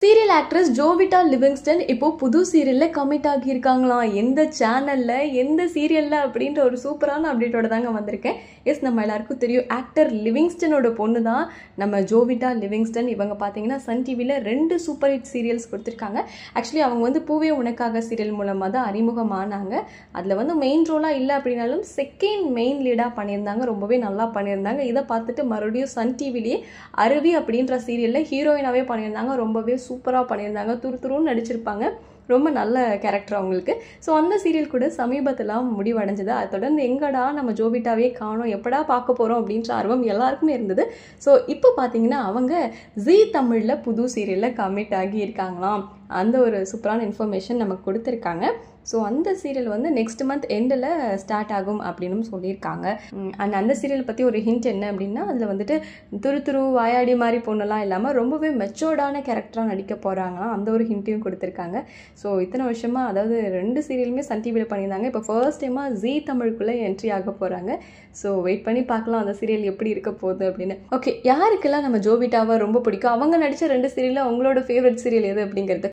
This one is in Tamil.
சீரியல் ஆக்ட்ரஸ் ஜோவிட்டா லிவிங்ஸ்டன் இப்போ புது சீரியல்ல கமிட் ஆகியிருக்காங்களாம். எந்த சேனல்ல எந்த சீரியல்ல அப்படின்ற ஒரு சூப்பரான அப்டேட்டோட தாங்க வந்திருக்கேன். எஸ், நம்ம எல்லாருக்கும் தெரியும் ஆக்டர் லிவிங்ஸ்டனோட பொண்ணு தான் நம்ம ஜோவிட்டா லிவிங்ஸ்டன். இவங்க பார்த்தீங்கன்னா சன் டிவியில் 2 சூப்பர் ஹிட் சீரியல்ஸ் கொடுத்துருக்காங்க. ஆக்சுவலி அவங்க வந்து பூவே உனக்காக சீரியல் மூலமாக தான் அறிமுகமானாங்க. அதில் வந்து மெயின் ரோலாக இல்லை அப்படின்னாலும் செகண்ட் மெயின் லீடாக பண்ணியிருந்தாங்க. ரொம்பவே நல்லா பண்ணியிருந்தாங்க. இதை பார்த்துட்டு மறுபடியும் சன் டிவிலேயே அருவி அப்படின்ற சீரியலில் ஹீரோயினாவே பண்ணியிருந்தாங்க. ரொம்பவே சூப்பராக பண்ணியிருந்தாங்க. துருன்னு நடிச்சிருப்பாங்க. ரொம்ப நல்ல கேரக்டர் அவங்களுக்கு. ஸோ அந்த சீரியல் கூட சமீபத்தில் முடிவடைஞ்சது. அதை தொடர்ந்து எங்கடா நம்ம ஜோவிட்டாவே காணோம், எப்படா பார்க்க போகிறோம் அப்படின்ற ஆர்வம் எல்லாருக்குமே இருந்தது. ஸோ இப்போ பார்த்தீங்கன்னா அவங்க ஜீ தமிழில் புது சீரியலில் கமிட் ஆகி இருக்காங்களாம். அந்த ஒரு சூப்பரான இன்ஃபர்மேஷன் நமக்கு கொடுத்துருக்காங்க. ஸோ அந்த சீரியல் வந்து நெக்ஸ்ட் மந்த் எண்டில் ஸ்டார்ட் ஆகும் அப்படின்னு சொல்லியிருக்காங்க. அண்ட் அந்த சீரியல் பற்றி ஒரு ஹிண்ட் என்ன அப்படின்னா, அதில் வந்துட்டு துரு வாயாடி மாதிரி பொண்ணெல்லாம் இல்லாமல் ரொம்பவே மெச்சோர்டான கேரக்டராக நடிக்க போகிறாங்களாம். அந்த ஒரு ஹிண்ட்டையும் கொடுத்துருக்காங்க. ஸோ இத்தனை வருஷமாக, அதாவது 2 சீரியலுமே சன் டிவியில் பண்ணியிருந்தாங்க. இப்போ ஃபர்ஸ்ட் டைமாக ஜீ தமிழுக்குள்ளே என்ட்ரி ஆக போகிறாங்க. ஸோ வெயிட் பண்ணி பார்க்கலாம் அந்த சீரியல் எப்படி இருக்க போகுது அப்படின்னு. ஓகே, யாருக்கெல்லாம் நம்ம ஜோவிட்டாவை ரொம்ப பிடிக்கும், அவங்க நடித்த 2 சீரியலில் அவங்களோட ஃபேவரட் சீரியல் எது அப்படிங்கிறது